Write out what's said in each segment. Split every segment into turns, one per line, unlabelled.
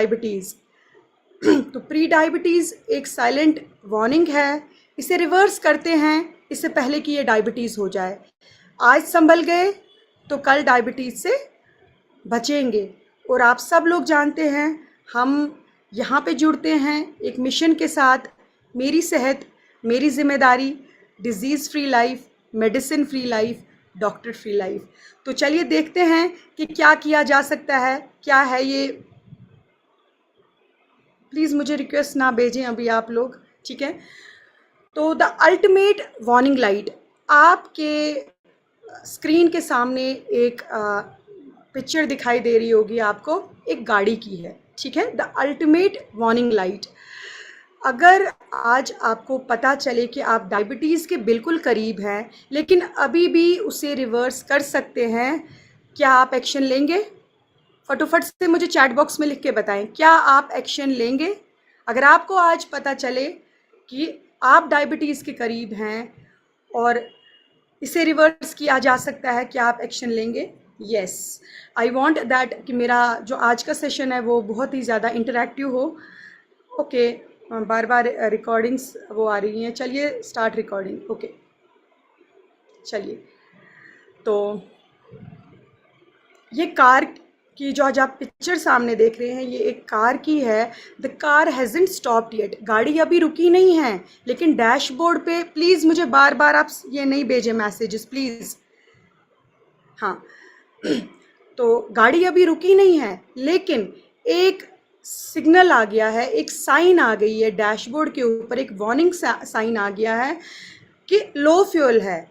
Diabetes. तो pre diabetes एक silent warning है, इसे रिवर्स करते हैं इससे पहले कि ये डायबिटीज़ हो जाए। आज संभल गए तो कल डायबिटीज़ से बचेंगे। और आप सब लोग जानते हैं हम यहाँ पे जुड़ते हैं एक मिशन के साथ, मेरी सेहत मेरी जिम्मेदारी, disease free life, medicine free life, doctor free life. तो चलिए देखते हैं कि क्या किया जा सकता है, क्या है ये। प्लीज़ मुझे रिक्वेस्ट ना भेजें अभी आप लोग, ठीक है। तो द अल्टीमेट वार्निंग लाइट, आपके स्क्रीन के सामने एक पिक्चर दिखाई दे रही होगी आपको, एक गाड़ी की है, ठीक है। The ultimate warning light. अगर आज आपको पता चले कि आप डायबिटीज़ के बिल्कुल करीब हैं लेकिन अभी भी उसे रिवर्स कर सकते हैं, क्या आप एक्शन लेंगे? फटाफट से मुझे चैट बॉक्स में लिख के बताएं, क्या आप एक्शन लेंगे? अगर आपको आज पता चले कि आप डायबिटीज़ के करीब हैं और इसे रिवर्स किया जा सकता है, क्या आप एक्शन लेंगे? येस, आई वांट दैट कि मेरा जो आज का सेशन है वो बहुत ही ज़्यादा इंटरैक्टिव हो। ओके, बार बार रिकॉर्डिंग्स वो आ रही हैं। चलिए स्टार्ट रिकॉर्डिंग। ओके चलिए, तो ये कार की जो आज आप पिक्चर सामने देख रहे हैं, ये एक कार की है। द कार हैज़न्ट स्टॉप्ड येट, गाड़ी अभी रुकी नहीं है, लेकिन डैशबोर्ड पे, प्लीज़ मुझे बार बार आप ये नहीं भेजें मैसेजेस प्लीज़। हाँ, तो गाड़ी अभी रुकी नहीं है लेकिन एक सिग्नल आ गया है, एक साइन आ गई है डैशबोर्ड के ऊपर, एक वार्निंग साइन आ गया है कि लो फ्यूल है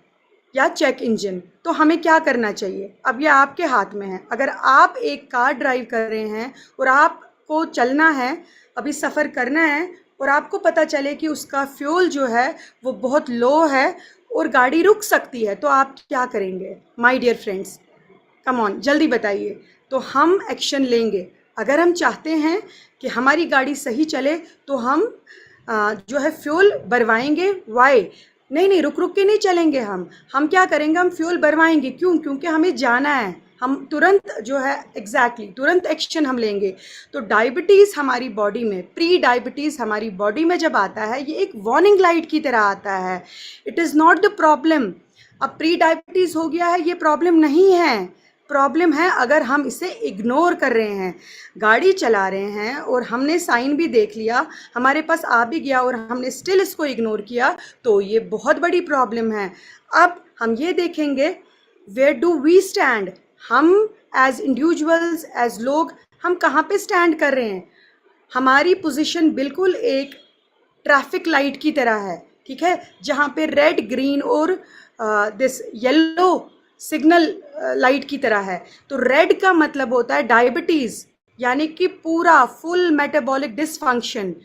या चेक इंजन। तो हमें क्या करना चाहिए? अब ये आपके हाथ में है। अगर आप एक कार ड्राइव कर रहे हैं और आपको चलना है, अभी सफ़र करना है, और आपको पता चले कि उसका फ्यूल जो है वो बहुत लो है और गाड़ी रुक सकती है, तो आप क्या करेंगे my dear friends? Come on, जल्दी बताइए। तो हम एक्शन लेंगे। अगर हम चाहते हैं कि हमारी गाड़ी सही चले तो हम जो है फ्यूल भरवाएंगे। वाई? नहीं, रुक रुक के नहीं चलेंगे हम क्या करेंगे, हम फ्यूल भरवाएंगे। क्यों? क्योंकि हमें जाना है। हम तुरंत जो है एग्जैक्टली तुरंत एक्शन हम लेंगे। तो डायबिटीज़ हमारी बॉडी में, प्री डायबिटीज़ हमारी बॉडी में जब आता है, ये एक वार्निंग लाइट की तरह आता है। It is not the problem. अब प्री डायबिटीज़ हो गया है, ये प्रॉब्लम नहीं है। प्रॉब्लम है अगर हम इसे इग्नोर कर रहे हैं, गाड़ी चला रहे हैं और हमने साइन भी देख लिया, हमारे पास आ भी गया और हमने स्टिल इसको इग्नोर किया, तो ये बहुत बड़ी प्रॉब्लम है। अब हम ये देखेंगे वेयर डू वी स्टैंड, हम एज इंडिविजुअल्स, एज लोग, हम कहाँ पे स्टैंड कर रहे हैं। हमारी पोजीशन बिल्कुल एक ट्रैफिक लाइट की तरह है, ठीक है, जहाँ पे रेड, ग्रीन और दिस येलो सिग्नल लाइट की तरह है। तो रेड का मतलब होता है डायबिटीज़, यानी कि पूरा फुल मेटाबॉलिक डिसफंक्शन,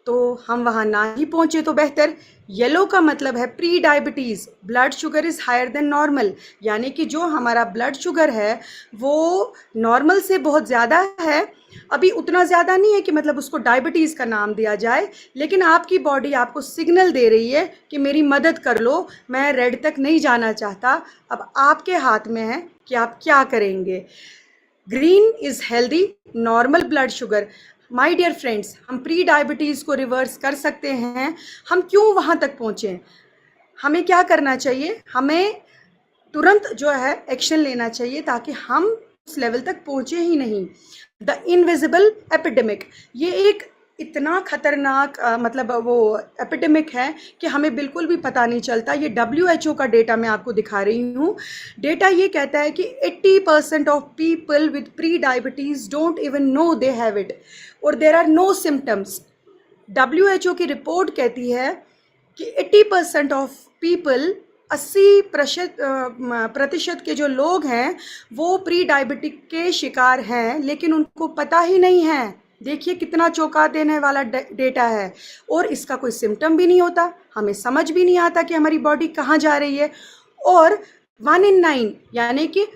तो हम वहाँ ना ही पहुँचे तो बेहतर। येलो का मतलब है pre diabetes, blood sugar is higher than normal, यानी कि जो हमारा ब्लड शुगर है वो नॉर्मल से बहुत ज़्यादा है। अभी उतना ज़्यादा नहीं है कि मतलब उसको डायबिटीज़ का नाम दिया जाए, लेकिन आपकी बॉडी आपको सिग्नल दे रही है कि मेरी मदद कर लो, मैं रेड तक नहीं जाना चाहता। अब आपके हाथ में है कि आप क्या करेंगे। Green is healthy, normal blood sugar. My dear friends, हम प्री डायबिटीज़ को रिवर्स कर सकते हैं। हम क्यों वहाँ तक पहुँचें? हमें क्या करना चाहिए? हमें तुरंत जो है एक्शन लेना चाहिए ताकि हम उस लेवल तक पहुँचे ही नहीं। द इनविजिबल एपिडेमिक, ये एक इतना खतरनाक मतलब वो एपिडेमिक है कि हमें बिल्कुल भी पता नहीं चलता। ये WHO का डेटा मैं आपको दिखा रही हूँ। डेटा ये कहता है कि 80% of people with pre diabetes don't even know they have it और there are no symptoms. WHO की रिपोर्ट कहती है कि 80% ऑफ पीपल, 80% के जो लोग हैं वो प्री डायबिटिक के शिकार हैं, लेकिन उनको पता ही नहीं है। देखिए कितना चौंका देने वाला डेटा है। और इसका कोई सिम्टम भी नहीं होता, हमें समझ भी नहीं आता कि हमारी बॉडी कहाँ जा रही है। और 1 in 9 यानी कि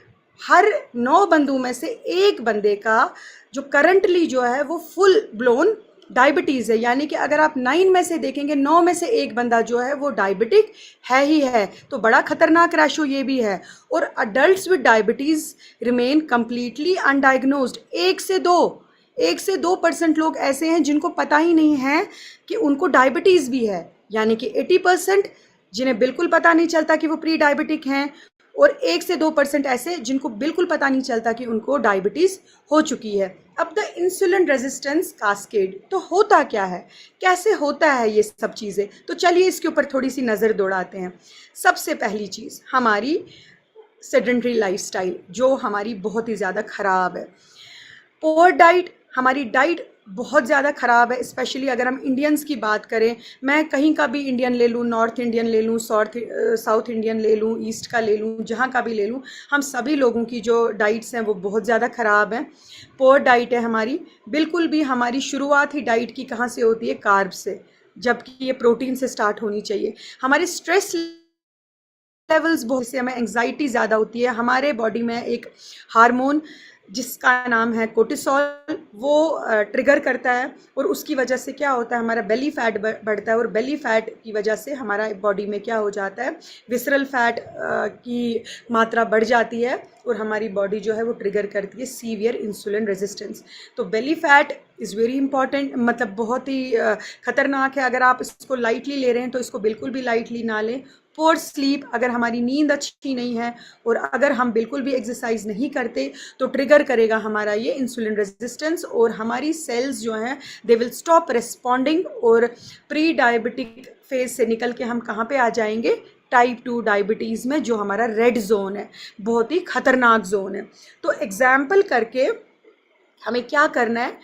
हर 9 बंदों में से एक बंदे का जो करंटली जो है वो फुल ब्लोन डायबिटीज़ है। यानी कि अगर आप 9 में से देखेंगे, 9 में से एक बंदा जो है वो डायबिटिक है ही है। तो बड़ा खतरनाक रेशो ये भी है। और adults with diabetes remain completely undiagnosed, 1 से 2, 1 से 2% लोग ऐसे हैं जिनको पता ही नहीं है कि उनको डायबिटीज़ भी है, यानी कि 80% जिन्हें बिल्कुल पता नहीं चलता कि वो प्री डायबिटिक हैं, और 1 से 2% ऐसे जिनको बिल्कुल पता नहीं चलता कि उनको डायबिटीज़ हो चुकी है। अब द इंसुलिन रेजिस्टेंस कास्केड, तो होता क्या है, कैसे होता है ये सब चीज़ें, तो चलिए इसके ऊपर थोड़ी सी नज़र दौड़ाते हैं। सबसे पहली चीज़ हमारी सेडेंटरी लाइफस्टाइल जो हमारी बहुत ही ज़्यादा ख़राब है। पुअर डाइट, हमारी डाइट बहुत ज़्यादा ख़राब है, स्पेशली अगर हम इंडियंस की बात करें। मैं कहीं का भी इंडियन ले लूँ, नॉर्थ इंडियन ले लूँ, साउथ इंडियन ले लूँ, ईस्ट का ले लूँ, जहाँ का भी ले लूँ, हम सभी लोगों की जो डाइट्स हैं वो बहुत ज़्यादा ख़राब हैं। पुअर डाइट है हमारी, बिल्कुल भी हमारी शुरुआत ही डाइट की कहाँ से होती है, कार्ब से, जबकि ये प्रोटीन से स्टार्ट होनी चाहिए। हमारे स्ट्रेस लेवल्स बहुत से, हमें एंग्जाइटी ज़्यादा होती है, हमारे बॉडी में एक हार्मोन जिसका नाम है कोर्टिसोल, वो ट्रिगर करता है, और उसकी वजह से क्या होता है, हमारा बेली फैट बढ़ता है, और बेली फैट की वजह से हमारा बॉडी में क्या हो जाता है, विसरल फैट की मात्रा बढ़ जाती है, और हमारी बॉडी जो है वो ट्रिगर करती है सीवियर इंसुलिन रेजिस्टेंस। तो belly fat is very important, मतलब बहुत ही ख़तरनाक है। अगर आप इसको लाइटली ले रहे हैं तो इसको बिल्कुल भी लाइटली ना लें। पुअर स्लीप, अगर हमारी नींद अच्छी नहीं है और अगर हम बिल्कुल भी एक्सरसाइज नहीं करते तो ट्रिगर करेगा हमारा ये इंसुलिन रेजिस्टेंस, और हमारी सेल्स जो हैं दे विल स्टॉप रिस्पॉन्डिंग, और प्री डायबिटिक फेज से निकल के हम कहाँ पे आ जाएंगे, टाइप 2 डायबिटीज़ में, जो हमारा रेड जोन है, बहुत ही खतरनाक जोन है। तो एग्जाम्पल करके हमें क्या करना है,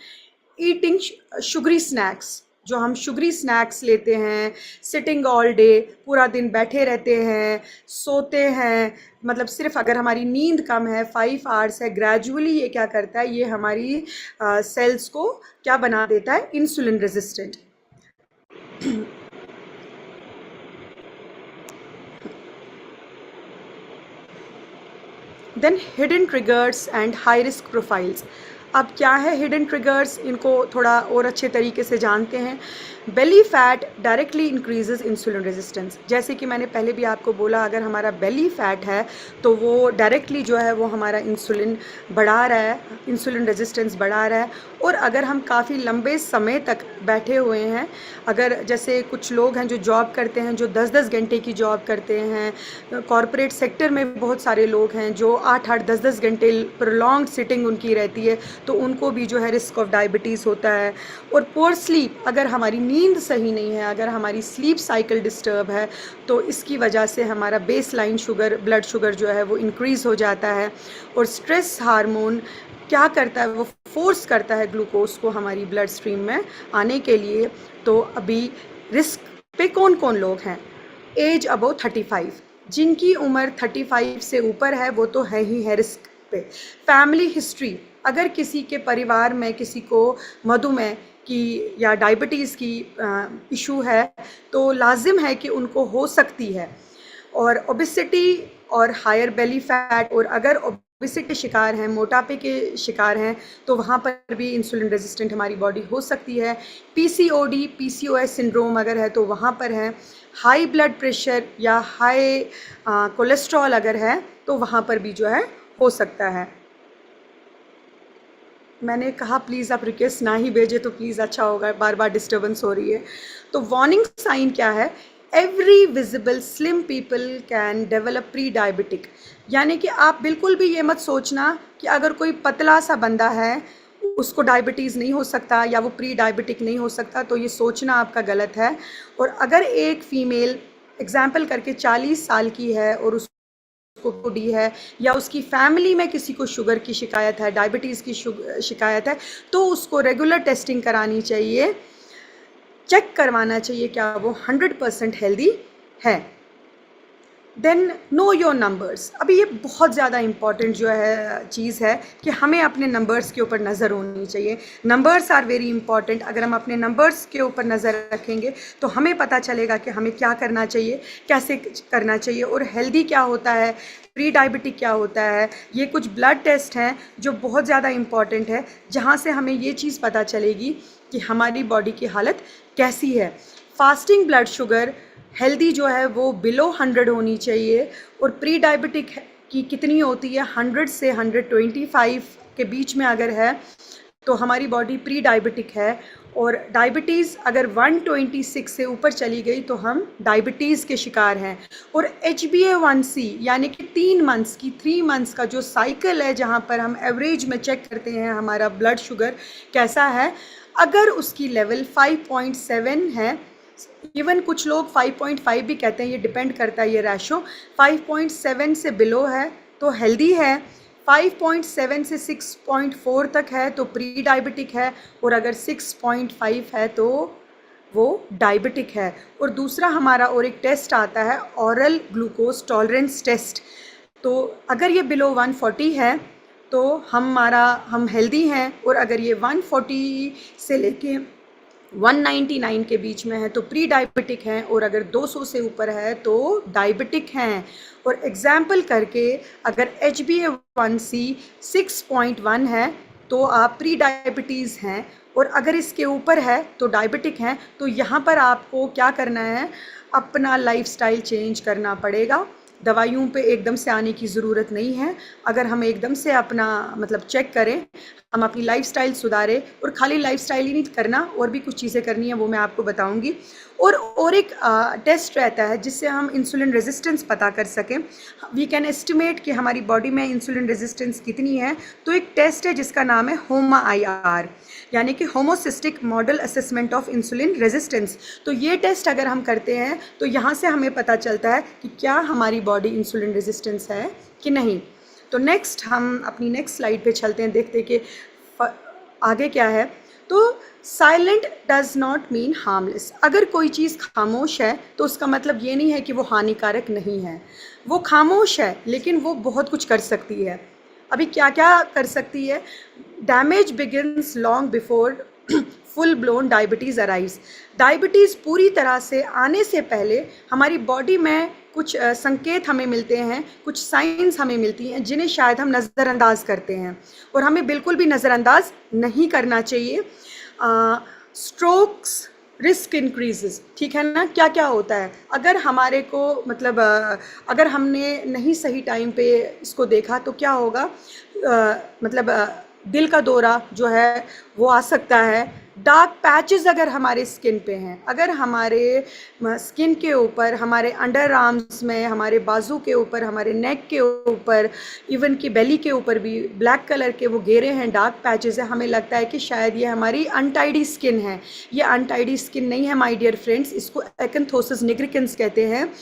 ईटिंग शुगरी स्नैक्स, जो हम शुगरी स्नैक्स लेते हैं, सिटिंग ऑल डे, पूरा दिन बैठे रहते हैं, सोते हैं, मतलब सिर्फ अगर हमारी नींद कम है, 5 आवर्स है, ग्रेजुअली ये क्या करता है, ये हमारी सेल्स को क्या बना देता है, insulin resistant. Then hidden triggers and high risk profiles. अब क्या है हिडन ट्रिगर्स, इनको थोड़ा और अच्छे तरीके से जानते हैं। Belly fat directly increases insulin resistance, जैसे कि मैंने पहले भी आपको बोला, अगर हमारा बेली फैट है तो वो डायरेक्टली जो है वो हमारा इंसुलिन बढ़ा रहा है, इंसुलिन रेजिस्टेंस बढ़ा रहा है। और अगर हम काफ़ी लंबे समय तक बैठे हुए हैं, अगर जैसे कुछ लोग हैं जो जॉब करते हैं, जो 10-10 घंटे की जॉब करते हैं, कॉरपोरेट सेक्टर में बहुत सारे लोग हैं जो 8-8, 10-10 घंटे प्रोलॉन्ग सिटिंग उनकी रहती है, तो उनको भी जो है रिस्क ऑफ डायबिटीज़ होता है। और पुअर स्लीप, अगर हमारी नींद सही नहीं है, अगर हमारी स्लीप साइकिल डिस्टर्ब है, तो इसकी वजह से हमारा base line sugar, blood sugar जो है वो इंक्रीज़ हो जाता है। और स्ट्रेस हार्मोन क्या करता है, वो फोर्स करता है ग्लूकोज को हमारी ब्लड स्ट्रीम में आने के लिए। तो अभी रिस्क पे कौन कौन लोग हैं, एज अबव 35, जिनकी उम्र 35 से ऊपर है वो तो है ही है रिस्क पे। फैमिली हिस्ट्री, अगर किसी के परिवार में किसी को मधुमेह की या डायबिटीज़ की इशू है तो लाजिम है कि उनको हो सकती है। और ओबेसिटी और हायर बेली फैट, और अगर ओबेसिटी के शिकार हैं, मोटापे के शिकार हैं, तो वहाँ पर भी इंसुलिन रेजिस्टेंट हमारी बॉडी हो सकती है। पीसीओडी, पीसीओएस सिंड्रोम अगर है तो वहाँ पर है। हाई ब्लड प्रेशर या हाई कोलेस्ट्रॉल अगर है तो वहाँ पर भी जो है हो सकता है। मैंने कहा प्लीज़ आप रिक्वेस्ट ना ही भेजें तो प्लीज़ अच्छा होगा, बार बार डिस्टर्बेंस हो रही है। तो वार्निंग साइन क्या है, every visible slim people can develop pre diabetic, यानी कि आप बिल्कुल भी ये मत सोचना कि अगर कोई पतला सा बंदा है उसको डायबिटीज़ नहीं हो सकता या वो प्री डायबिटिक नहीं हो सकता, तो ये सोचना आपका गलत है। और अगर एक फ़ीमेल एग्जाम्पल करके 40 साल की है और उसको डी है, या उसकी फैमिली में किसी को शुगर की शिकायत है, डायबिटीज़ की शिकायत है, तो उसको रेगुलर टेस्टिंग करानी चाहिए, चेक करवाना चाहिए क्या वो 100% हेल्दी है। देन नो योर नंबर्स, अभी ये बहुत ज़्यादा इम्पॉर्टेंट जो है चीज़ है कि हमें अपने नंबर्स के ऊपर नज़र होनी चाहिए। Numbers are very important. अगर हम अपने नंबर्स के ऊपर नज़र रखेंगे तो हमें पता चलेगा कि हमें क्या करना चाहिए, कैसे करना चाहिए, और हेल्दी क्या होता है, प्री डायबिटिक क्या होता है। ये कुछ ब्लड टेस्ट हैं जो बहुत ज़्यादा इम्पॉर्टेंट है, जहाँ से हमें ये चीज़ पता चलेगी कि हमारी बॉडी की हालत कैसी है। फास्टिंग ब्लड शुगर हेल्दी जो है वो बिलो 100 होनी चाहिए, और प्री डायबिटिक की कितनी होती है, 100 से 125 के बीच में अगर है तो हमारी बॉडी प्री डायबिटिक है, और डायबिटीज़ अगर 126 से ऊपर चली गई तो हम डायबिटीज़ के शिकार हैं। और HbA1c यानी कि 3 मंथ्स का जो साइकिल है, जहाँ पर हम एवरेज में चेक करते हैं हमारा ब्लड शुगर कैसा है, अगर उसकी लेवल 5.7 है, इवन कुछ लोग 5.5 भी कहते हैं, ये डिपेंड करता है ये रेशो, 5.7 से बिलो है तो हेल्दी है, 5.7 से 6.4 तक है तो प्री डायबिटिक है, और अगर 6.5 है तो वो डायबिटिक है। और दूसरा हमारा और एक टेस्ट आता है ऑरल ग्लूकोज टॉलरेंस टेस्ट, तो अगर ये बिलो 140 है तो हम हेल्दी हैं, और अगर ये 140 से लेके 199 के बीच में है तो प्री डायबिटिक हैं, और अगर 200 से ऊपर है तो डायबिटिक हैं। और एग्जाम्पल करके अगर HbA1c 6.1 है तो आप प्री डायबिटीज़ हैं, और अगर इसके ऊपर है तो डायबिटिक हैं। तो यहाँ पर आपको क्या करना है, अपना लाइफस्टाइल चेंज करना पड़ेगा। दवाइयों पे एकदम से आने की ज़रूरत नहीं है। अगर हम एकदम से अपना मतलब चेक करें, हम अपनी लाइफस्टाइल सुधारें, और खाली लाइफस्टाइल ही नहीं करना, और भी कुछ चीज़ें करनी है, वो मैं आपको बताऊंगी। और एक टेस्ट रहता है जिससे हम इंसुलिन रेजिस्टेंस पता कर सकें। वी कैन एस्टिमेट कि हमारी बॉडी में इंसुलिन रेजिस्टेंस कितनी है। तो एक टेस्ट है जिसका नाम है HOMA-IR, यानी कि homeostatic model assessment of insulin resistance. तो ये टेस्ट अगर हम करते हैं तो यहाँ से हमें पता चलता है कि क्या हमारी बॉडी इंसुलिन रेजिस्टेंस है कि नहीं। तो नेक्स्ट हम अपनी नेक्स्ट स्लाइड पे चलते हैं, देखते हैं कि आगे क्या है। तो silent does not mean harmless. अगर कोई चीज़ खामोश है तो उसका मतलब ये नहीं है कि वो हानिकारक नहीं है। वो खामोश है लेकिन वो बहुत कुछ कर सकती है। अभी क्या क्या कर सकती है? Damage begins long before full blown diabetes arrives. Diabetes पूरी तरह से आने से पहले हमारी बॉडी में कुछ संकेत हमें मिलते हैं, कुछ साइंस हमें मिलती हैं जिन्हें शायद हम नज़रअंदाज करते हैं, और हमें बिल्कुल भी नज़रअंदाज नहीं करना चाहिए। स्ट्रोक्स रिस्क इंक्रीजेस, ठीक है ना। क्या क्या होता है अगर हमारे को मतलब अगर हमने नहीं सही टाइम पे इसको देखा तो क्या होगा, दिल का दौरा जो है वो आ सकता है। डार्क पैचेस अगर हमारे स्किन पे हैं, अगर हमारे स्किन के ऊपर, हमारे अंडर आर्म्स में, हमारे बाजू के ऊपर, हमारे नेक के ऊपर, इवन कि बेली के ऊपर भी ब्लैक कलर के वो घेरे हैं, डार्क पैचेस है, हमें लगता है कि शायद ये हमारी अनटाइडी स्किन है। ये अनटाइडी स्किन नहीं है माय डियर फ्रेंड्स, इसको एक्नेथोसिस निग्रिकेंस कहते हैं,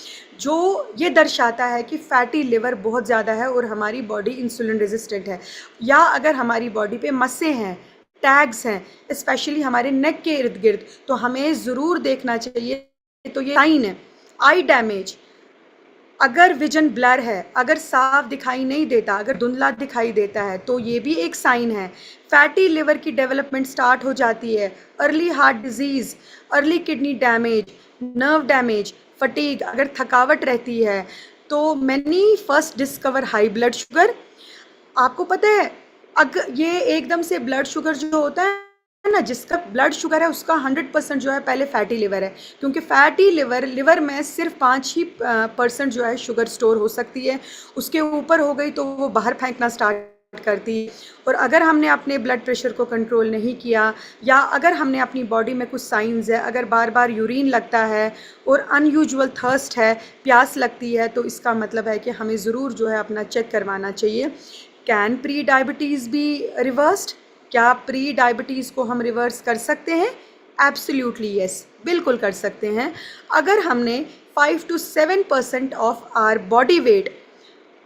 जो ये दर्शाता है कि फैटी लिवर बहुत ज़्यादा है और हमारी बॉडी इंसुलिन रेजिस्टेंट है। या अगर हमारी बॉडी पे मस्से हैं, टैग्स हैं, स्पेशली हमारे नेक के इर्द गिर्द, तो हमें ज़रूर देखना चाहिए। तो ये साइन है। आई डैमेज, अगर विजन ब्लर है, अगर साफ दिखाई नहीं देता, अगर धुंधला दिखाई देता है तो ये भी एक साइन है। फैटी लिवर की डेवलपमेंट स्टार्ट हो जाती है। Early heart disease, early kidney damage, nerve damage, fatigue, अगर थकावट रहती है तो many first discover high blood sugar. आपको पता है अगर ये एकदम से ब्लड शुगर जो होता है ना, जिसका ब्लड शुगर है उसका 100% जो है पहले फैटी लिवर है, क्योंकि फैटी लिवर में सिर्फ 5% जो है शुगर स्टोर हो सकती है। उसके ऊपर हो गई तो वो बाहर फेंकना स्टार्ट करती। और अगर हमने अपने ब्लड प्रेशर को कंट्रोल नहीं किया, या अगर हमने अपनी बॉडी में कुछ साइंस है, अगर बार बार यूरिन लगता है और अनयूजुअल थर्स्ट है, प्यास लगती है, तो इसका मतलब है कि हमें ज़रूर जो है अपना चेक करवाना चाहिए। Can pre diabetes be reversed? क्या प्री डायबिटीज़ को हम रिवर्स कर सकते हैं? एब्सोल्युटली यस, बिल्कुल कर सकते हैं। अगर हमने 5 to 7% of our body weight,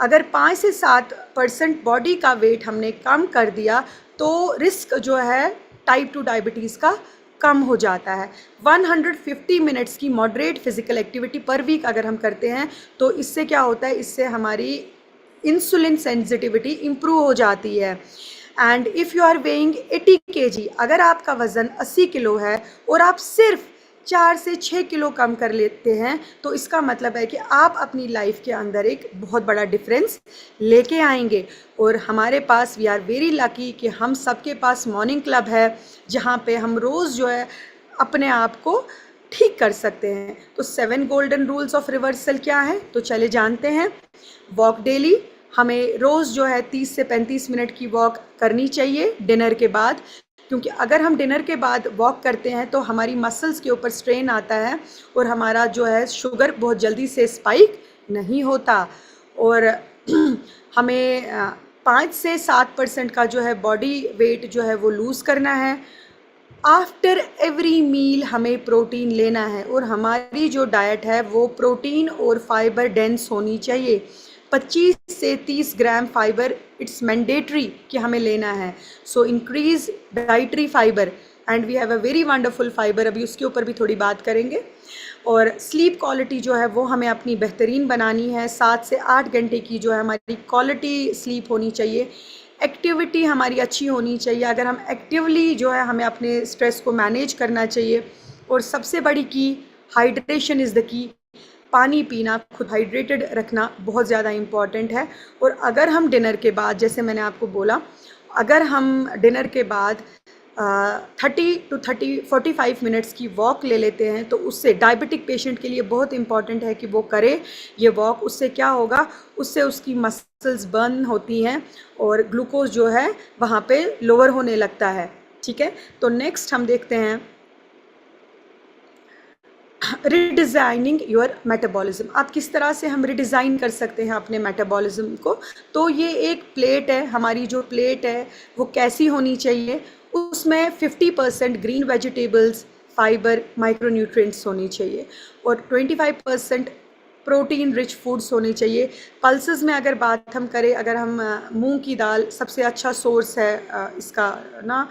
अगर 5 से 7% बॉडी का वेट हमने कम कर दिया तो रिस्क जो है टाइप 2 डायबिटीज़ का कम हो जाता है। 150 मिनट्स की moderate physical activity per week अगर हम करते हैं तो इससे क्या होता है, इससे हमारी इंसुलिन सेंसिटिविटी इम्प्रूव हो जाती है। And if you are weighing 80 kg, अगर आपका वज़न 80 किलो है और आप सिर्फ 4 से 6 किलो कम कर लेते हैं तो इसका मतलब है कि आप अपनी लाइफ के अंदर एक बहुत बड़ा डिफरेंस लेके आएंगे। और हमारे पास, वी आर वेरी लकी कि हम सबके पास मॉर्निंग क्लब है जहाँ पे हम रोज़ जो है अपने आप को ठीक कर सकते हैं। तो 7 गोल्डन रूल्स ऑफ रिवर्सल क्या है, तो चले जानते हैं। वॉक डेली, हमें रोज़ जो है 30 से 35 मिनट की वॉक करनी चाहिए डिनर के बाद। क्योंकि अगर हम डिनर के बाद वॉक करते हैं तो हमारी मसल्स के ऊपर स्ट्रेन आता है और हमारा जो है शुगर बहुत जल्दी से स्पाइक नहीं होता। और हमें 5 से 7% का जो है बॉडी वेट जो है वो लूज़ करना है। आफ्टर एवरी मील हमें प्रोटीन लेना है और हमारी जो डाइट है वो प्रोटीन और फाइबर डेंस होनी चाहिए। 25 से 30 ग्राम फाइबर इट्स मैंडेटरी कि हमें लेना है। So increase dietary fibre and we have a very wonderful fibre, अभी उसके ऊपर भी थोड़ी बात करेंगे। और स्लीप क्वालिटी जो है वो हमें अपनी बेहतरीन बनानी है। 7 से 8 घंटे की जो है हमारी क्वालिटी स्लीप होनी चाहिए। एक्टिविटी हमारी अच्छी होनी चाहिए। अगर हम एक्टिवली जो है हमें अपने स्ट्रेस को मैनेज करना चाहिए। और सबसे बड़ी की हाइड्रेशन इज़ द की। पानी पीना, खुद हाइड्रेटेड रखना बहुत ज़्यादा इम्पॉर्टेंट है। और अगर हम डिनर के बाद, जैसे मैंने आपको बोला, अगर हम डिनर के बाद 45 मिनट्स की वॉक ले लेते हैं तो उससे डायबिटिक पेशेंट के लिए बहुत इंपॉर्टेंट है कि वो करे ये वॉक। उससे क्या होगा, उससे उसकी मसल्स बर्न होती हैं और ग्लूकोज जो है वहाँ पे लोअर होने लगता है। ठीक है, तो नेक्स्ट हम देखते हैं रिडिज़ाइनिंग योर मेटाबॉलिज्म। आप किस तरह से हम रिडिज़ाइन कर सकते हैं अपने मेटाबॉलिज्म को। तो ये एक प्लेट है, हमारी जो प्लेट है वो कैसी होनी चाहिए, उसमें 50% ग्रीन वेजिटेबल्स, फाइबर, माइक्रोन्यूट्रिएंट्स होनी चाहिए और 25% प्रोटीन रिच फूड्स होने चाहिए। पल्सेस में अगर बात हम करें, अगर हम मूंग की दाल सबसे अच्छा सोर्स है इसका ना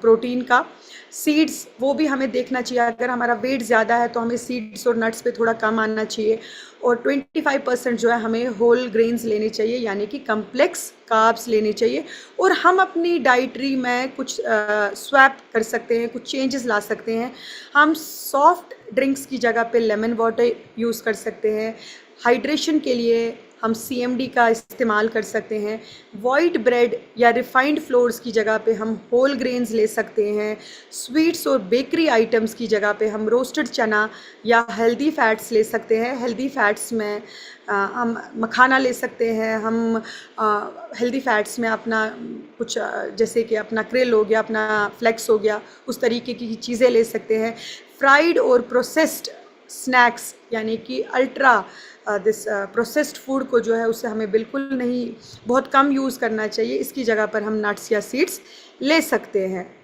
प्रोटीन का। सीड्स वो भी हमें देखना चाहिए, अगर हमारा वेट ज़्यादा है तो हमें सीड्स और नट्स पे थोड़ा कम आना चाहिए। और 25% जो है हमें होल ग्रेन्स लेने चाहिए, यानी कि कम्प्लेक्स कार्ब्स लेने चाहिए। और हम अपनी डाइटरी में कुछ स्वैप कर सकते हैं, कुछ चेंजेस ला सकते हैं। हम सॉफ्ट ड्रिंक्स की जगह पे लेमन वाटर यूज़ कर सकते हैं। हाइड्रेशन के लिए हम CMD का इस्तेमाल कर सकते हैं। वाइट ब्रेड या रिफाइंड फ्लोर्स की जगह पे हम होल ग्रेन्स ले सकते हैं। स्वीट्स और बेकरी आइटम्स की जगह पे हम रोस्टेड चना या हेल्दी फैट्स ले सकते हैं। हेल्दी फैट्स में हम मखाना ले सकते हैं। हम हेल्दी फैट्स में अपना कुछ जैसे कि अपना क्रिल हो गया, अपना फ्लेक्स हो गया, उस तरीके की चीज़ें ले सकते हैं। फ्राइड और प्रोसेस्ड स्नैक्स यानी कि अल्ट्रा दिस प्रोसेस्ड फूड को जो है उसे हमें बिल्कुल नहीं, बहुत कम यूज़ करना चाहिए। इसकी जगह पर हम नट्स या सीड्स ले सकते हैं।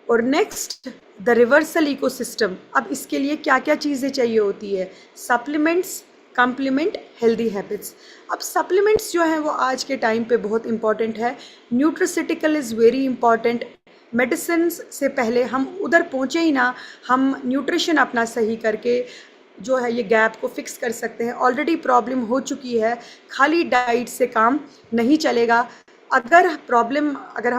और नेक्स्ट द रिवर्सल इकोसिस्टम। अब इसके लिए क्या क्या चीज़ें चाहिए होती है, सप्लीमेंट्स, कम्प्लीमेंट, हेल्दी हैबिट्स। अब सप्लीमेंट्स जो हैं वो आज के टाइम पे बहुत इंपॉर्टेंट है। न्यूट्रिसिटिकल इज़ वेरी इंपॉर्टेंट। मेडिसिन से पहले हम उधर पहुँचे ही ना, हम न्यूट्रिशन अपना सही करके जो है ये गैप को फिक्स कर सकते हैं। ऑलरेडी प्रॉब्लम हो चुकी है, खाली डाइट से काम नहीं चलेगा। अगर हम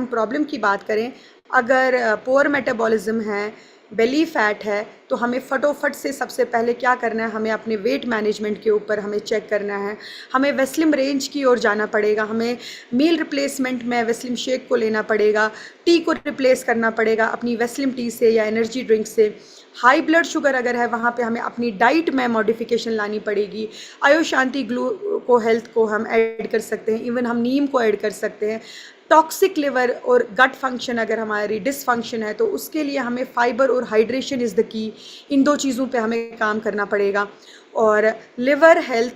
प्रॉब्लम की बात करें, अगर पुअर मेटाबॉलिज्म है, बेली फैट है, तो हमें फटोफट से सबसे पहले क्या करना है, हमें अपने वेट मैनेजमेंट के ऊपर हमें चेक करना है। हमें वेस्लिम रेंज की ओर जाना पड़ेगा। हमें मील रिप्लेसमेंट में वेस्लिम शेक को लेना पड़ेगा। टी को रिप्लेस करना पड़ेगा अपनी वेस्लिम टी से या एनर्जी ड्रिंक से। हाई ब्लड शुगर अगर है, वहाँ पे हमें अपनी डाइट में मॉडिफिकेशन लानी पड़ेगी। आयो शांति ग्लूको हेल्थ को हम ऐड कर सकते हैं, इवन हम नीम को ऐड कर सकते हैं। टॉक्सिक लिवर और गट फंक्शन अगर हमारी डिसफंक्शन है तो उसके लिए हमें फाइबर और हाइड्रेशन इज़ द की। इन दो चीज़ों पे हमें काम करना पड़ेगा। और लिवर हेल्थ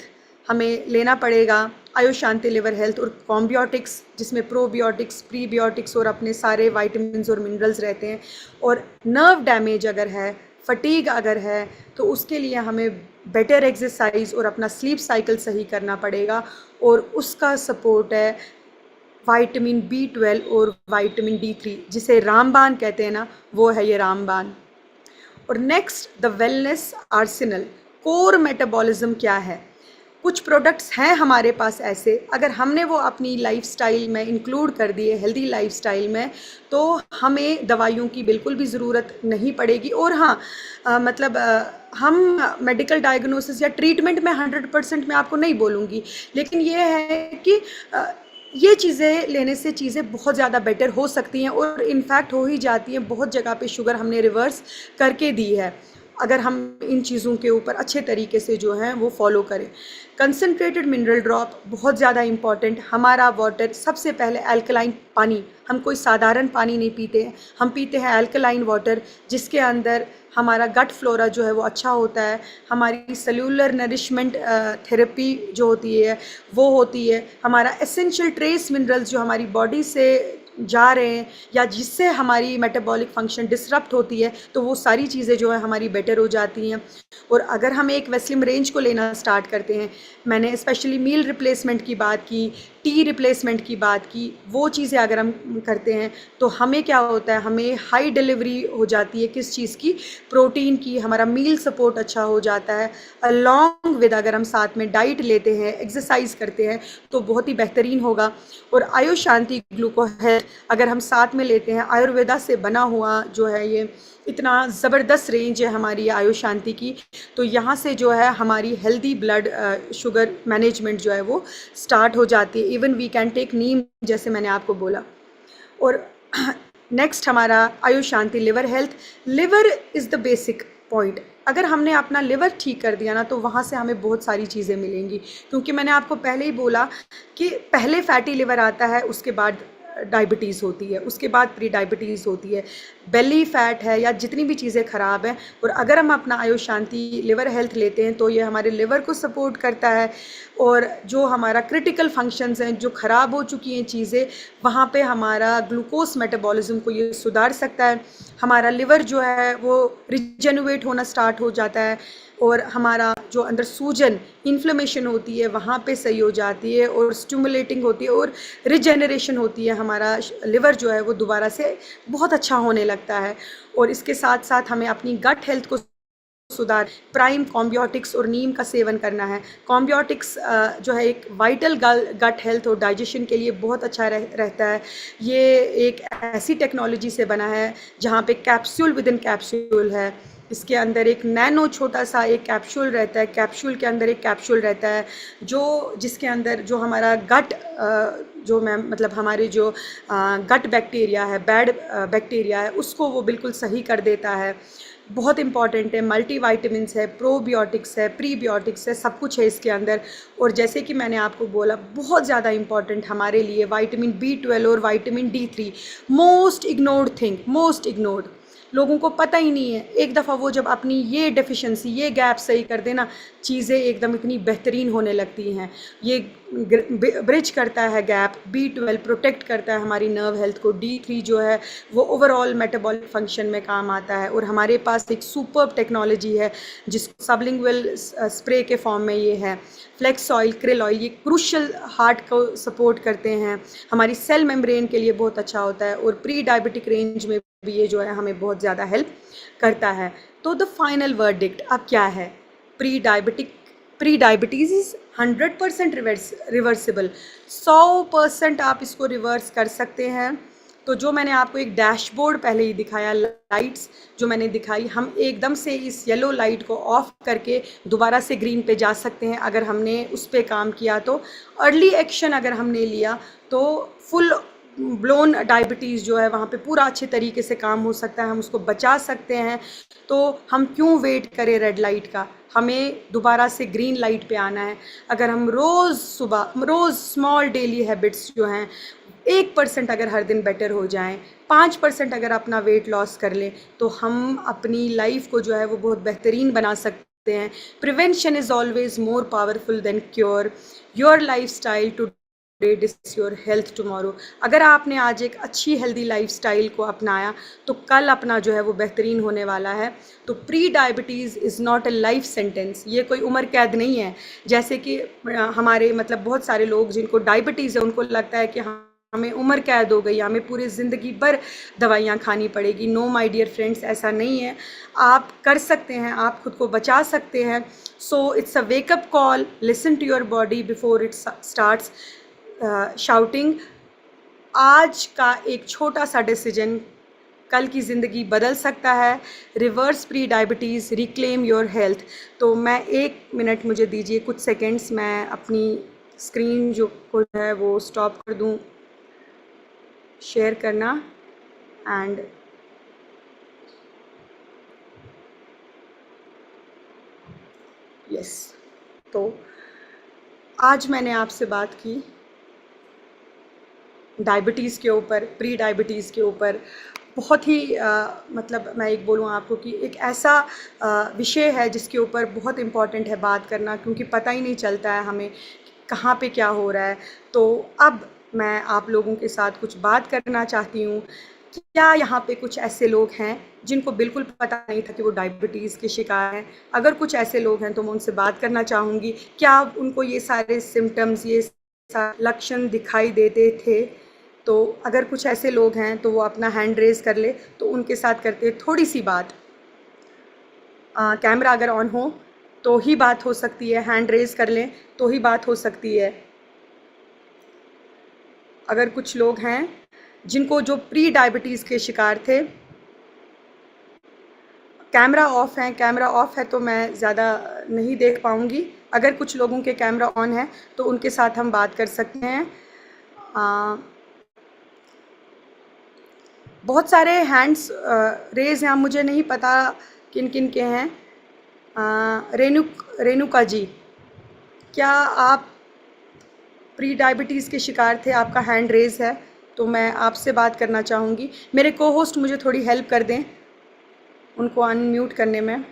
हमें लेना पड़ेगा, आयो शांति लिवर हेल्थ और कॉम्बियोटिक्स, जिसमें प्रोबियोटिक्स, प्रीबियोटिक्स और अपने सारे वाइटामिन और मिनरल्स रहते हैं। और नर्व डैमेज अगर है, फटीग अगर है, तो उसके लिए हमें बेटर एक्सरसाइज और अपना स्लीप साइकिल सही करना पड़ेगा। और उसका सपोर्ट है विटामिन B12 और विटामिन D3, जिसे रामबान कहते हैं ना, वो है ये रामबान। और next the wellness Arsenal. Core metabolism क्या है, कुछ प्रोडक्ट्स हैं हमारे पास ऐसे, अगर हमने वो अपनी लाइफस्टाइल में इंक्लूड कर दिए, हेल्दी लाइफस्टाइल में, तो हमें दवाइयों की बिल्कुल भी ज़रूरत नहीं पड़ेगी। और हाँ, हम मेडिकल डायग्नोसिस या ट्रीटमेंट में 100% मैं आपको नहीं बोलूँगी, लेकिन ये है कि ये चीज़ें लेने से चीज़ें बहुत ज़्यादा बेटर हो सकती हैं और इनफैक्ट हो ही जाती हैं। बहुत जगह पे शुगर हमने रिवर्स करके दी है। अगर हम इन चीज़ों के ऊपर अच्छे तरीके से जो है वो फॉलो करें। कंसनट्रेटेड मिनरल ड्रॉप बहुत ज़्यादा इम्पॉर्टेंट। हमारा वाटर सबसे पहले अल्कलाइन पानी, हम कोई साधारण पानी नहीं पीते हैं, हम पीते हैं अल्कलाइन वाटर, जिसके अंदर हमारा गट फ्लोरा जो है वो अच्छा होता है, हमारी सेल्यूलर नरिशमेंट थेरेपी जो होती है वो होती है, हमारा एसेंशियल ट्रेस मिनरल्स जो हमारी बॉडी से जा रहे हैं या जिससे हमारी मेटाबॉलिक फंक्शन डिसरप्ट होती है, तो वो सारी चीज़ें जो है हमारी बेटर हो जाती हैं। और अगर हम एक वेस्लिम रेंज को लेना स्टार्ट करते हैं, मैंने स्पेशली मील रिप्लेसमेंट की बात की, टी रिप्लेसमेंट की बात की, वो चीज़ें अगर हम करते हैं तो हमें क्या होता है, हमें हाई डिलीवरी हो जाती है किस चीज़ की, प्रोटीन की, हमारा मील सपोर्ट अच्छा हो जाता है। अलॉन्ग विद अगर हम साथ में डाइट लेते हैं, एक्सरसाइज करते हैं, तो बहुत ही बेहतरीन होगा। और आयुष शांति ग्लूको हेल्थ अगर हम साथ में लेते हैं, आयुर्वेदा से बना हुआ जो है ये इतना ज़बरदस्त रेंज है हमारी आयुष शांति की, तो यहाँ से जो है हमारी हेल्दी ब्लड शुगर मैनेजमेंट जो है वो स्टार्ट हो जाती है। Even we can take neem, जैसे मैंने आपको बोला। और नेक्स्ट हमारा Ayush Shanti liver health. Liver is the basic point. अगर हमने अपना लिवर ठीक कर दिया ना, तो वहाँ से हमें बहुत सारी चीज़ें मिलेंगी, क्योंकि मैंने आपको पहले ही बोला कि पहले फैटी लिवर आता है, उसके बाद डायबिटीज़ होती है, उसके बाद प्री डायबिटीज़ होती है, बेली फैट है या जितनी भी चीज़ें ख़राब हैं। और अगर हम अपना आयुष शांति लिवर हेल्थ लेते हैं तो ये हमारे लिवर को सपोर्ट करता है, और जो हमारा क्रिटिकल फंक्शंस हैं, जो ख़राब हो चुकी हैं चीज़ें, वहाँ पे हमारा ग्लूकोज मेटाबॉलिज्म को ये सुधार सकता है। हमारा लिवर जो है वो रिजेनुएट होना स्टार्ट हो जाता है, और हमारा जो अंदर सूजन, इन्फ्लेमेशन होती है, वहाँ पे सही हो जाती है, और स्टिमुलेटिंग होती है और रिजेनरेशन होती है। हमारा लिवर जो है वो दोबारा से बहुत अच्छा होने लगता है। और इसके साथ साथ हमें अपनी गट हेल्थ को सुधार, प्राइम कॉम्बियोटिक्स और नीम का सेवन करना है। कॉम्बियोटिक्स जो है एक वाइटल गट हेल्थ और डाइजेशन के लिए बहुत अच्छा रहता है। ये एक ऐसी टेक्नोलॉजी से बना है जहाँ पे कैप्सूल विद इन कैप्सूल है। इसके अंदर एक नैनो छोटा सा एक कैप्सूल रहता है, कैप्सूल के अंदर एक कैप्सूल रहता है, जो जिसके अंदर जो हमारा गट जो मैं मतलब हमारे जो गट बैक्टीरिया है, बैड बैक्टीरिया है, उसको वो बिल्कुल सही कर देता है। बहुत इंपॉर्टेंट है। मल्टीवाइटामिन्स है, प्रोबियोटिक्स है, प्रीबियोटिक्स है, सब कुछ है इसके अंदर। और जैसे कि मैंने आपको बोला, बहुत ज़्यादा इंपॉर्टेंट हमारे लिए विटामिन B12 और vitamin D3, most ignored thing, most ignored, लोगों को पता ही नहीं है। एक दफ़ा वो जब अपनी ये डेफिशिएंसी, ये गैप सही कर देना, चीज़ें एकदम इतनी बेहतरीन होने लगती हैं। ये ब्रिज करता है गैप, B12 प्रोटेक्ट करता है हमारी नर्व हेल्थ को, D3 जो है वो ओवरऑल मेटाबॉलिक फंक्शन में काम आता है। और हमारे पास एक सुपर्ब टेक्नोलॉजी है जिसको सबलिंगुअल स्प्रे के फॉर्म में ये है, फ्लेक्स ऑयल, क्रिल ऑयल। ये क्रूशल हार्ट को सपोर्ट करते हैं, हमारी सेल मेम्ब्रेन के लिए बहुत अच्छा होता है, और प्री डायबिटिक रेंज में भी ये जो है हमें बहुत ज़्यादा हेल्प करता है। तो द फाइनल वर्डिक्ट अब क्या है? Pre diabetes is 100% reversible. 100% आप इसको रिवर्स कर सकते हैं। तो जो मैंने आपको एक डैशबोर्ड पहले ही दिखाया, लाइट्स जो मैंने दिखाई, हम एकदम से इस येलो लाइट को ऑफ करके दोबारा से ग्रीन पे जा सकते हैं अगर हमने उस पर काम किया। तो अर्ली एक्शन अगर हमने लिया तो फुल ब्लोन डायबिटीज़ जो है वहाँ पे पूरा अच्छे तरीके से काम हो सकता है, हम उसको बचा सकते हैं। तो हम क्यों वेट करें रेड लाइट का, हमें दोबारा से ग्रीन लाइट पे आना है। अगर हम रोज़ सुबह, रोज़ स्मॉल डेली हैबिट्स जो हैं 1% अगर हर दिन बेटर हो जाएं, 5% अगर अपना वेट लॉस कर लें, तो हम अपनी लाइफ को जो है वो बहुत बेहतरीन बना सकते हैं। Prevention is always more powerful than cure. Your life style today is your health tomorrow. अगर आपने आज एक अच्छी हेल्दी लाइफस्टाइल को अपनाया, तो कल अपना जो है वो बेहतरीन होने वाला है। तो pre diabetes is not a life sentence, ये कोई उम्र कैद नहीं है। जैसे कि हमारे मतलब बहुत सारे लोग जिनको डायबिटीज़ है, उनको लगता है कि हमें उम्र कैद हो गई, हमें पूरी ज़िंदगी भर दवाइयाँ खानी पड़ेगी। नो माय डियर फ्रेंड्स, ऐसा नहीं है। आप कर सकते हैं, आप खुद को बचा सकते हैं। So it's a wake up call, listen to your body before it starts shouting. आज का एक छोटा सा डिसीजन कल की ज़िंदगी बदल सकता है। Reverse pre diabetes, reclaim your health. तो मैं 1 मिनट मुझे दीजिए, कुछ सेकंड्स, मैं अपनी स्क्रीन जो को है वो स्टॉप कर दूं शेयर करना। And yes. तो आज मैंने आपसे बात की डायबिटीज़ के ऊपर, प्री डायबिटीज़ के ऊपर। बहुत ही मतलब मैं एक बोलूँ आपको कि एक ऐसा विषय है जिसके ऊपर बहुत इम्पॉर्टेंट है बात करना, क्योंकि पता ही नहीं चलता है हमें कहाँ पे क्या हो रहा है। तो अब मैं आप लोगों के साथ कुछ बात करना चाहती हूँ। क्या यहाँ पे कुछ ऐसे लोग हैं जिनको बिल्कुल पता नहीं था कि वो डायबिटीज़ के शिकार हैं? अगर कुछ ऐसे लोग हैं तो मैं उनसे बात करना चाहूँगी। क्या उनको ये सारे सिम्पटम्स, ये लक्षण दिखाई देते थे? तो अगर कुछ ऐसे लोग हैं तो वो अपना हैंड रेज़ कर ले, तो उनके साथ करते हैं थोड़ी सी बात। कैमरा अगर ऑन हो तो ही बात हो सकती है, हैंड रेज़ कर लें तो ही बात हो सकती है। अगर कुछ लोग हैं जिनको जो प्री डायबिटीज़ के शिकार थे, कैमरा ऑफ़ है तो मैं ज़्यादा नहीं देख पाऊँगी। अगर कुछ लोगों के कैमरा ऑन है तो उनके साथ हम बात कर सकते हैं। बहुत सारे हैंड्स रेज़ हैं, मुझे नहीं पता किन किन के हैं। रेणुका जी, क्या आप प्री डायबिटीज़ के शिकार थे? आपका हैंड रेज़ है तो मैं आपसे बात करना चाहूँगी। मेरे को होस्ट मुझे थोड़ी हेल्प कर दें उनको अनम्यूट करने में,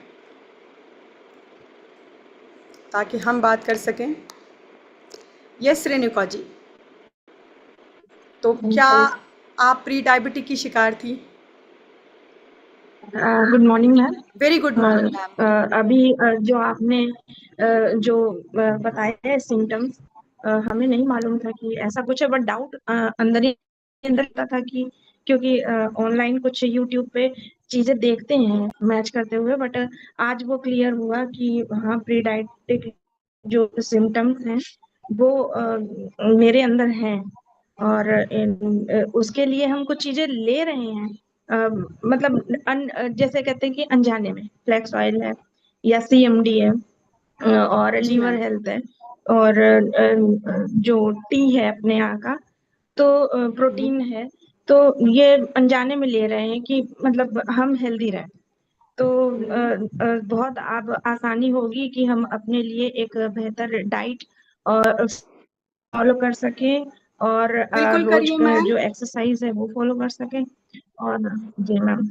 ताकि हम बात कर सकें। यस रेणुका जी, तो क्या आप प्री डायबिटी की शिकार थी?
Good morning ma'am.
Very good morning ma'am.
अभी जो आपने जो बताया है सिम्टम्स, हमें नहीं मालूम था कि ऐसा कुछ है, बट डाउट अंदर ही अंदर था कि क्योंकि ऑनलाइन कुछ यूट्यूब पे चीजें देखते हैं मैच करते हुए, बट आज वो क्लियर हुआ कि हाँ प्री डायबिटिक जो सिम्टम्स हैं वो मेरे अंदर हैं। और उसके लिए हम कुछ चीजें ले रहे हैं, मतलब जैसे कहते हैं कि अनजाने में फ्लैक्स ऑयल है या सीएमडी है, और
जी
लीवर
मैम।
हेल्थ है, और जो टी है अपने यहाँ का, तो प्रोटीन है। तो ये अनजाने में ले रहे हैं कि मतलब हम हेल्दी रहें। तो बहुत अब आसानी होगी कि हम अपने लिए एक बेहतर डाइट और फॉलो कर सकें, और
बिल्कुल
रोज
करिए मैम।
जो एक्सरसाइज है वो फॉलो कर सकें। और जी मैम,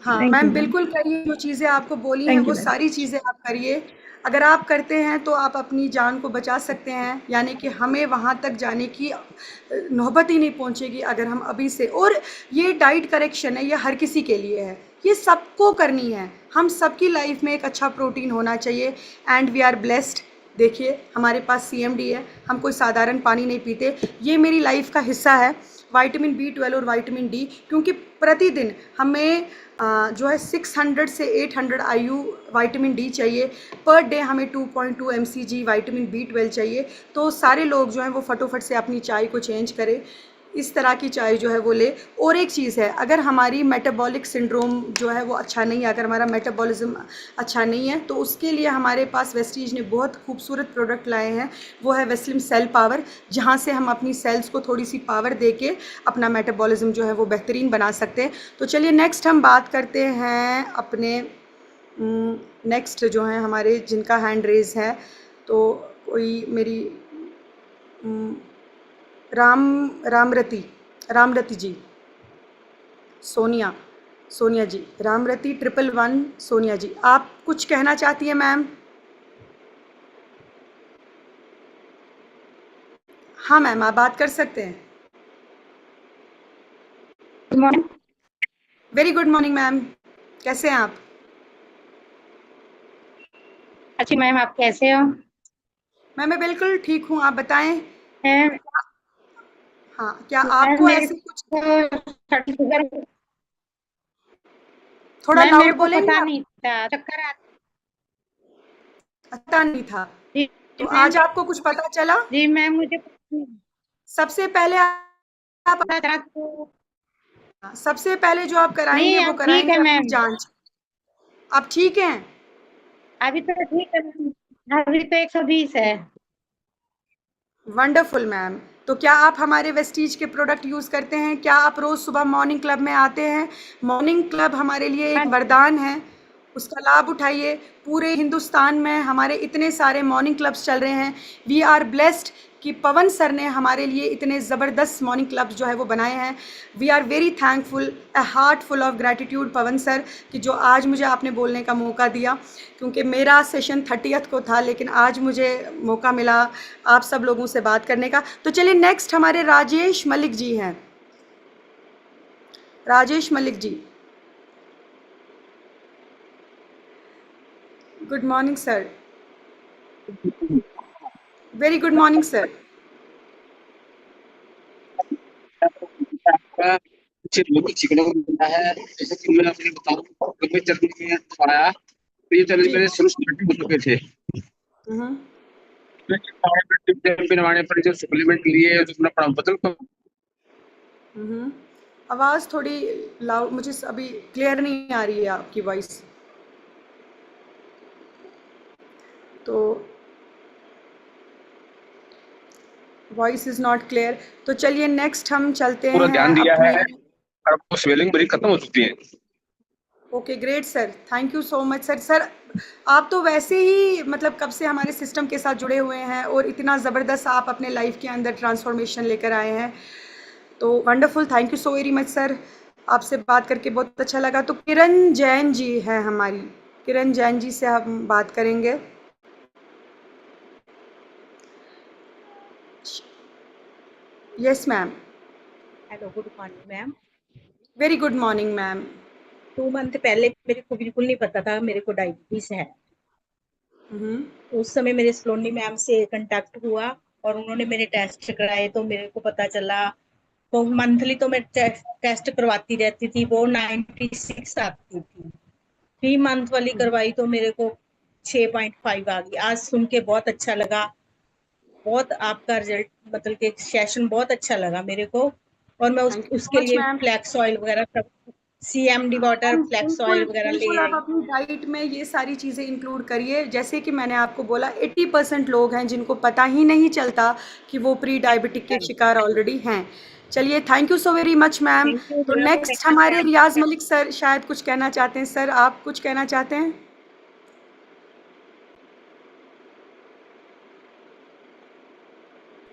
हाँ
थैंक यू
मैम,
मैम,
बिल्कुल करिए, जो चीज़ें आपको बोली हैं
थैंक
वो
यू मैम।
सारी चीज़ें आप करिए। अगर आप करते हैं तो आप अपनी जान को बचा सकते हैं, यानी कि हमें वहाँ तक जाने की नौबत ही नहीं पहुँचेगी अगर हम अभी से। और ये डाइट करेक्शन है, ये हर किसी के लिए है, ये सबको करनी है। हम सबकी लाइफ में एक अच्छा प्रोटीन होना चाहिए। And we are blessed. देखिए हमारे पास सीएमडी है, हम कोई साधारण पानी नहीं पीते, ये मेरी लाइफ का हिस्सा है। विटामिन बी 12 और विटामिन डी, क्योंकि प्रतिदिन हमें जो है 600 से 800 आयु विटामिन डी चाहिए। पर डे हमें 2.2 mcg विटामिन बी 12 चाहिए। तो सारे लोग जो हैं वो फटोफट से अपनी चाय को चेंज करें, इस तरह की चाय जो है वो ले। और एक चीज़ है, अगर हमारी मेटाबॉलिक सिंड्रोम जो है वो अच्छा नहीं है, अगर हमारा मेटाबॉलिज्म अच्छा नहीं है, तो उसके लिए हमारे पास वेस्टीज ने बहुत खूबसूरत प्रोडक्ट लाए हैं। वो है वेस्लिम सेल पावर, जहाँ से हम अपनी सेल्स को थोड़ी सी पावर दे के अपना मेटाबॉलिज्म जो है वो बेहतरीन बना सकते हैं। तो चलिए नेक्स्ट हम बात करते हैं अपने नेक्स्ट जो हैं हमारे जिनका हैंड रेज है। तो कोई मेरी राम रामरती रामरती जी, सोनिया सोनिया जी, रामरती 111 सोनिया जी, आप कुछ कहना चाहती हैं मैम? हाँ मैम, आप बात कर सकते हैं।
Good morning.
Very good morning ma'am, कैसे हैं आप?
अच्छी मैम, आप कैसे हो?
मैम मैं बिल्कुल ठीक हूँ, आप बताएं।
मैम,
हाँ, क्या
मैम
आपको
मेरे
ऐसे कुछ,
को शुगर,
थोड़ा
मैम मेरे
लाउड
को
बोलेंगे
पता
आप?
नहीं था, चक्कर आती
पता नहीं था,
थी
तो
मैम।
आज आपको कुछ पता चला?
जी मैम, मुझे कुछ नहीं
सबसे पहले आप,
पता चला तो।
सबसे पहले जो आप कराएंगे
नहीं,
वो
अब ठीक है
कराएंगे अपनी
मैम।
जांच। आप ठीक हैं?
अभी तो ठीक है मैम, अभी तो 120 है।
Wonderful ma'am. तो क्या आप हमारे वेस्टीज के प्रोडक्ट यूज़ करते हैं? क्या आप रोज़ सुबह मॉर्निंग क्लब में आते हैं? मॉर्निंग क्लब हमारे लिए एक
हाँ
वरदान है, उसका लाभ उठाइए। पूरे हिंदुस्तान में हमारे इतने सारे मॉर्निंग क्लब्स चल रहे हैं। वी आर ब्लेस्ड कि पवन सर ने हमारे लिए इतने ज़बरदस्त मॉर्निंग क्लब्स जो है वो बनाए हैं। We are very thankful, a heart full of gratitude Pawan sir, कि जो आज मुझे आपने बोलने का मौका दिया, क्योंकि मेरा सेशन 30th को था, लेकिन आज मुझे मौका मिला आप सब लोगों से बात करने का। तो चलिए नेक्स्ट हमारे राजेश मलिक जी हैं। Rajesh Malik ji, good morning sir. Very good morning sir.
आपका कुछ लोग सीखने को मिलता है। जैसे कि मैं आपको बताऊं, जब मैं चैनल में आया तो ये चैनल मेरे शुरू से हो चुके थे।
हम्म
पर जो सप्लीमेंट लिए जो अपना पढ़ा बदल को
हम्म। आवाज़ थोड़ी लाउड, मुझे अभी क्लियर नहीं आ रही है आपकी वॉइस। तो वॉइस इज़ नॉट क्लियर। तो चलिए नेक्स्ट हम चलते
पूरा
हैं
ध्यान दिया है
अपने।
और आपको स्वेलिंग बड़ी खत्म हो चुकी है।
Okay great sir, thank you so much sir. Sir आप तो वैसे ही मतलब कब से हमारे सिस्टम के साथ जुड़े हुए हैं और इतना ज़बरदस्त आप अपने लाइफ के अंदर ट्रांसफॉर्मेशन लेकर आए हैं, तो wonderful, thank you so very much sir. आपसे बात करके बहुत अच्छा लगा। तो किरण जैन जी हैं हमारी, किरण जैन जी से हम बात करेंगे। Yes ma'am.
Hello, good morning ma'am.
Very good morning ma'am.
2 month पहले मेरे को बिल्कुल नहीं पता था मेरे को डायबिटीज है। उस समय मेरे सलोनी मैम से कांटेक्ट हुआ और उन्होंने मेरे टेस्ट कराए तो मेरे को पता चला। तो मंथली तो मैं टेस्ट करवाती रहती थी, वो 96 आती थी। 3 मंथ वाली करवाई तो मेरे को 6.5 आ गई। आज सुन के बहुत अच्छा लगा। बहुत आपका रिजल्ट मतलब कि सेशन बहुत अच्छा लगा मेरे को। और मैं
थैंक यू सो
उसके
मच
लिए
मैम।
फ्लैक्स ऑयल वगैरह सब, CMD वाटर, फ्लैक्स
बिल्कुल
ऑयल वगैरह ले
बिल्कुल, आप
रही
अपनी
हूँ।
डाइट में ये सारी चीज़ें इंक्लूड करिए। जैसे कि मैंने आपको बोला 80% लोग हैं जिनको पता ही नहीं चलता कि वो प्री डायबिटिक के शिकार ऑलरेडी हैं। चलिए thank you so very much ma'am.
Thank you
तो
मैम।
नेक्स्ट हमारे रियाज मलिक सर शायद कुछ कहना चाहते हैं। सर आप कुछ कहना चाहते हैं?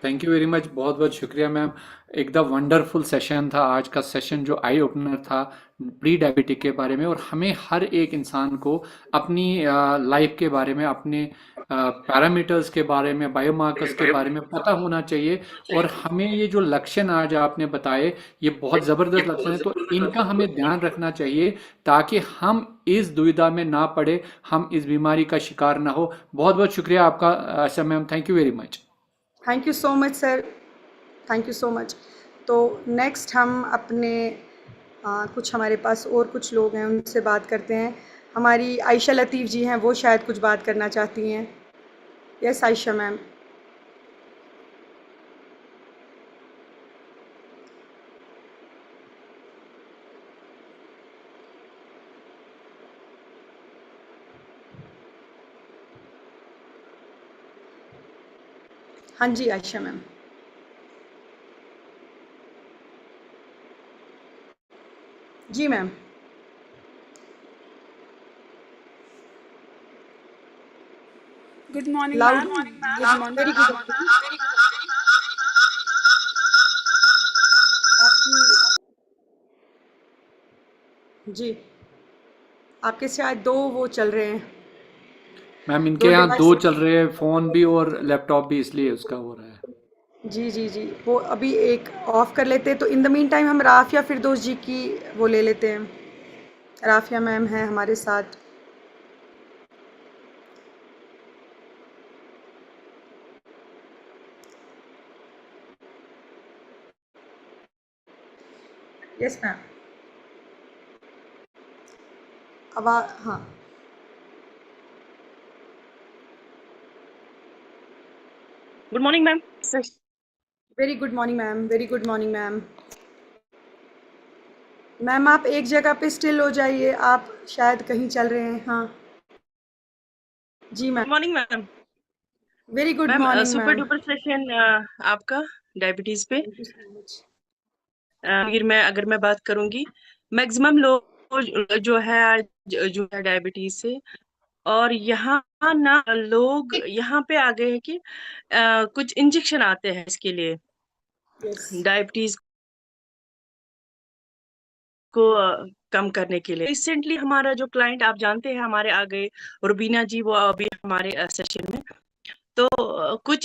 थैंक यू वेरी मच, बहुत बहुत शुक्रिया मैम। एकदम वंडरफुल सेशन था आज का सेशन, जो आई ओपनर था प्री डायबिटिक के बारे में। और हमें हर एक इंसान को अपनी लाइफ के बारे में, अपने पैरामीटर्स के बारे में, बायोमार्कर्स के बारे में पता होना चाहिए। और हमें ये जो लक्षण आज आपने बताए, ये बहुत ज़बरदस्त लक्षण है, तो इनका हमें ध्यान रखना चाहिए ताकि हम इस दुविधा में ना पड़े, हम इस बीमारी का शिकार ना हो। बहुत बहुत शुक्रिया आपका Asha ma'am, thank you very much.
Thank you so much sir, thank you so much. तो नेक्स्ट हम अपने कुछ हमारे पास और कुछ लोग हैं, उनसे बात करते हैं। हमारी आयशा लतीफ़ जी हैं, वो शायद कुछ बात करना चाहती हैं। Yes Ayesha ma'am. हाँ जी आयशा मैम। जी ma'am.
Good morning
loud,
ma'am. Good morning.
Very good. जी, आपके शायद 2 वो चल रहे हैं,
मैम इनके
2
यहाँ दो
डिवाइसेस।
चल रहे हैं, फोन भी और लैपटॉप भी, इसलिए उसका हो रहा है।
जी जी जी, वो अभी एक ऑफ कर लेते हैं। तो इन द मीन टाइम हम राफ़िया फिरदौस जी की वो ले लेते हैं। राफ़िया मैम हैं हमारे साथ। Yes ma'am. हाँ।
Good morning ma'am.
Very good morning ma'am, very good morning ma'am. Ma'am आप एक जगह पे स्टिल हो जाइए, आप शायद कहीं चल रहे हैं। हाँ जी ma'am.
Good morning ma'am.
Very good
ma'am
morning
super
ma'am.
Duper session आपका डायबिटीज पे।
Thank you so much.
फिर मैं अगर मैं बात करूंगी, मैक्सिमम लोग जो है आज जो है डायबिटीज से, और यहाँ ना लोग यहाँ पे आ गए हैं कि कुछ इंजेक्शन आते हैं इसके लिए
यस
डायबिटीज को कम करने के लिए। रिसेंटली हमारा जो क्लाइंट आप जानते हैं हमारे आ गए रुबीना जी, वो अभी हमारे सेशन में, तो कुछ